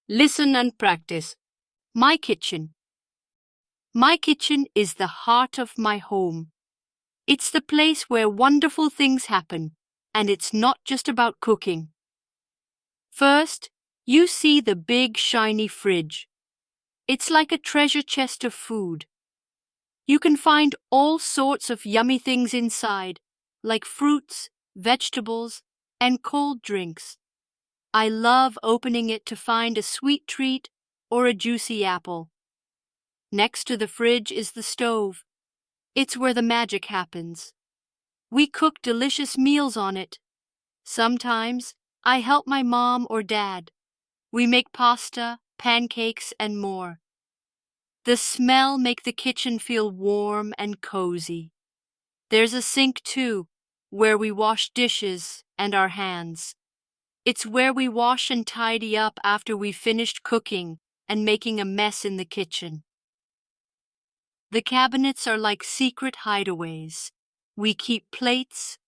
Listen and practice. My kitchen. My kitchen is the heart of my home. It's the place where wonderful things happen, and it's not just about cooking. First, you see the big shiny fridge. It's like a treasure chest of food. You can find all sorts of yummy things inside, like fruits, vegetables, and cold drinks. I love opening it to find a sweet treat or a juicy apple. Next to the fridge is the stove. It's where the magic happens. We cook delicious meals on it. Sometimes I help my mom or dad. We make pasta, pancakes, and more. The smell makes the kitchen feel warm and cozy. There's a sink too, where we wash dishes and our hands. It's where we wash and tidy up after we've finished cooking and making a mess in the kitchen. The cabinets are like secret hideaways. We keep plates,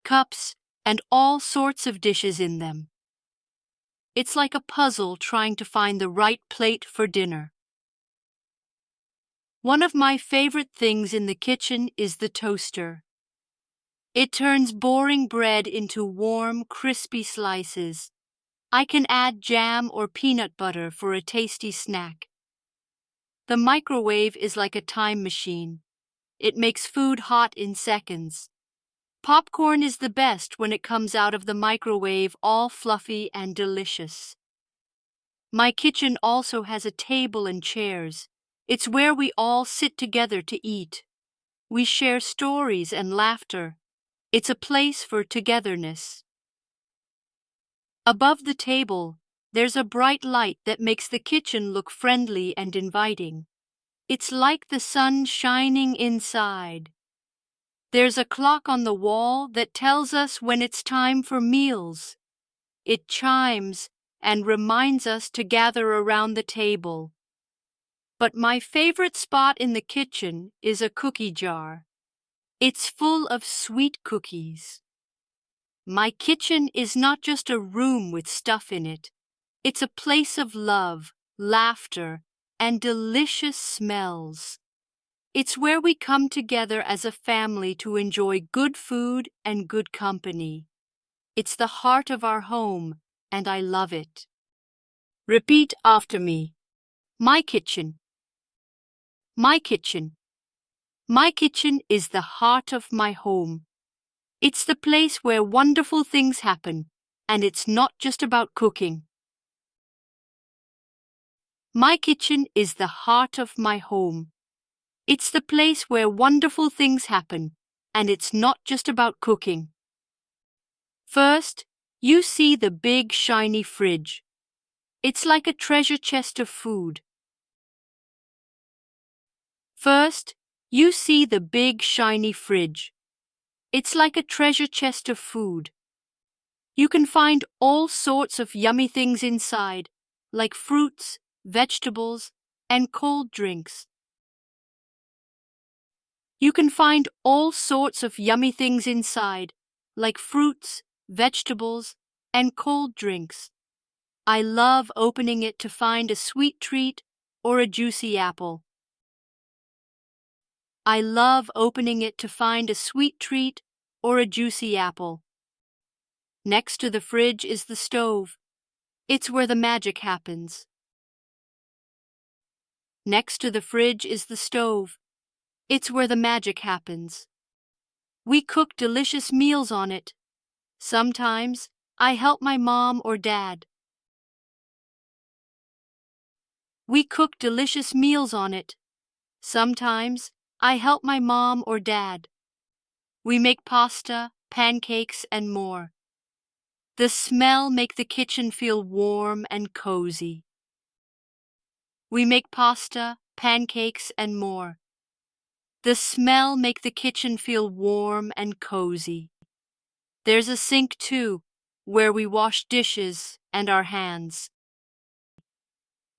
cups, and all sorts of dishes in them. It's like a puzzle trying to find the right plate for dinner. One of my favorite things in the kitchen is the toaster. It turns boring bread into warm, crispy slices. I can add jam or peanut butter for a tasty snack. The microwave is like a time machine. It makes food hot in seconds. Popcorn is the best when it comes out of the microwave all fluffy and delicious. My kitchen also has a table and chairs. It's where we all sit together to eat. We share stories and laughter. It's a place for togetherness. Above the table, there's a bright light that makes the kitchen look friendly and inviting. It's like the sun shining inside. There's a clock on the wall that tells us when it's time for meals. It chimes and reminds us to gather around the table. But my favorite spot in the kitchen is a cookie jar. It's full of sweet cookies. My kitchen is not just a room with stuff in it. It's a place of love, laughter, and delicious smells. It's where we come together as a family to enjoy good food and good company. It's the heart of our home, and I love it. Repeat after me. My kitchen. My kitchen. My kitchen is the heart of my home. It's the place where wonderful things happen, and it's not just about cooking. My kitchen is the heart of my home. It's the place where wonderful things happen, and it's not just about cooking. First, you see the big shiny fridge. It's like a treasure chest of food. First, you see the big shiny fridge. It's like a treasure chest of food. You can find all sorts of yummy things inside, like fruits, vegetables, and cold drinks. You can find all sorts of yummy things inside, like fruits, vegetables, and cold drinks. I love opening it to find a sweet treat or a juicy apple. I love opening it to find a sweet treat or a juicy apple. Next to the fridge is the stove. It's where the magic happens. Next to the fridge is the stove. It's where the magic happens. We cook delicious meals on it. Sometimes I help my mom or dad. We cook delicious meals on it. Sometimes I help my mom or dad. We make pasta, pancakes, and more. The smell makes the kitchen feel warm and cozy. We make pasta, pancakes, and more. The smell makes the kitchen feel warm and cozy. There's a sink too, where we wash dishes and our hands.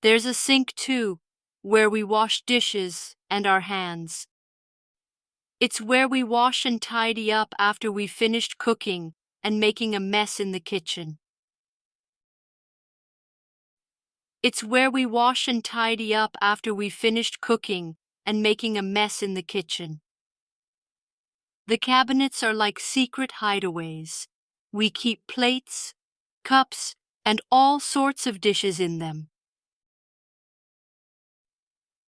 There's a sink too, where we wash dishes and our hands. It's where we wash and tidy up after we've finished cooking and making a mess in the kitchen. It's where we wash and tidy up after we've finished cooking and making a mess in the kitchen. The cabinets are like secret hideaways. We keep plates, cups, and all sorts of dishes in them.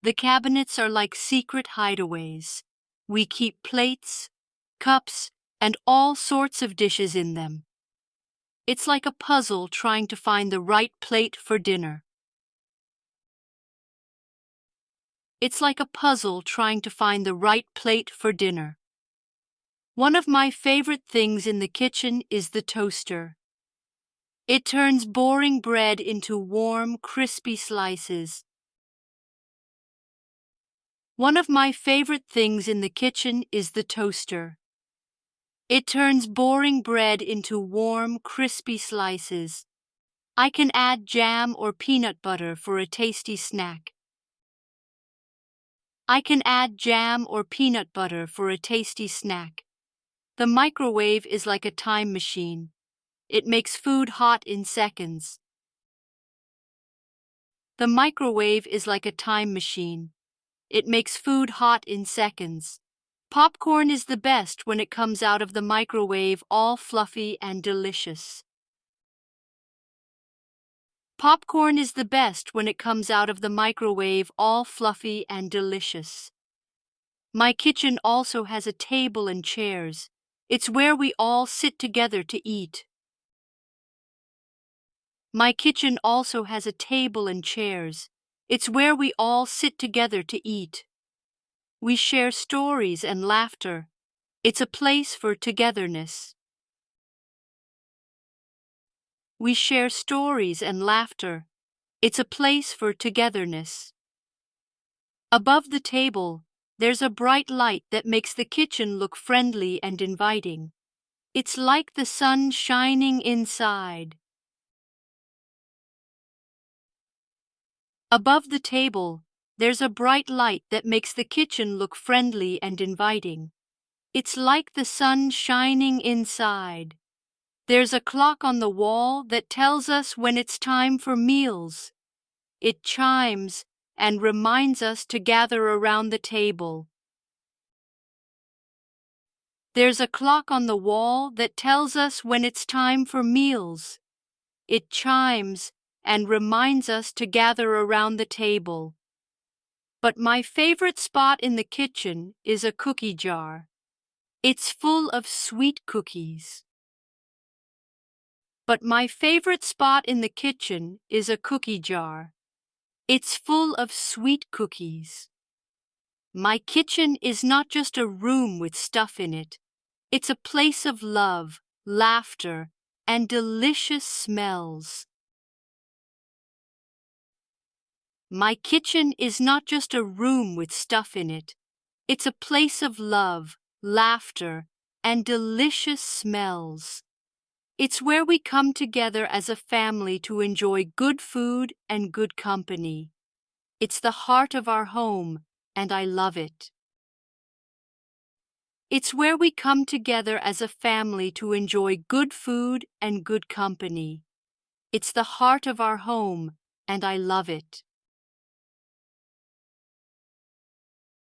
The cabinets are like secret hideaways. We keep plates, cups, and all sorts of dishes in them. It's like a puzzle trying to find the right plate for dinner. It's like a puzzle trying to find the right plate for dinner. One of my favorite things in the kitchen is the toaster. It turns boring bread into warm, crispy slices. One of my favorite things in the kitchen is the toaster. It turns boring bread into warm, crispy slices. I can add jam or peanut butter for a tasty snack. I can add jam or peanut butter for a tasty snack. The microwave is like a time machine. It makes food hot in seconds. The microwave is like a time machine. It makes food hot in seconds. Popcorn is the best when it comes out of the microwave all fluffy and delicious. Popcorn is the best when it comes out of the microwave all fluffy and delicious. My kitchen also has a table and chairs. It's where we all sit together to eat. My kitchen also has a table and chairs. It's where we all sit together to eat. We share stories and laughter. It's a place for togetherness. We share stories and laughter. It's a place for togetherness. Above the table, there's a bright light that makes the kitchen look friendly and inviting. It's like the sun shining inside. Above the table, there's a bright light that makes the kitchen look friendly and inviting. It's like the sun shining inside. There's a clock on the wall that tells us when it's time for meals. It chimes and reminds us to gather around the table. There's a clock on the wall that tells us when it's time for meals. It chimes and reminds us to gather around the table. But my favorite spot in the kitchen is a cookie jar. It's full of sweet cookies. But my favorite spot in the kitchen is a cookie jar. It's full of sweet cookies. My kitchen is not just a room with stuff in it. It's a place of love, laughter, and delicious smells. My kitchen is not just a room with stuff in it. It's a place of love, laughter, and delicious smells. It's where we come together as a family to enjoy good food and good company. It's the heart of our home, and I love it. It's where we come together as a family to enjoy good food and good company. It's the heart of our home, and I love it.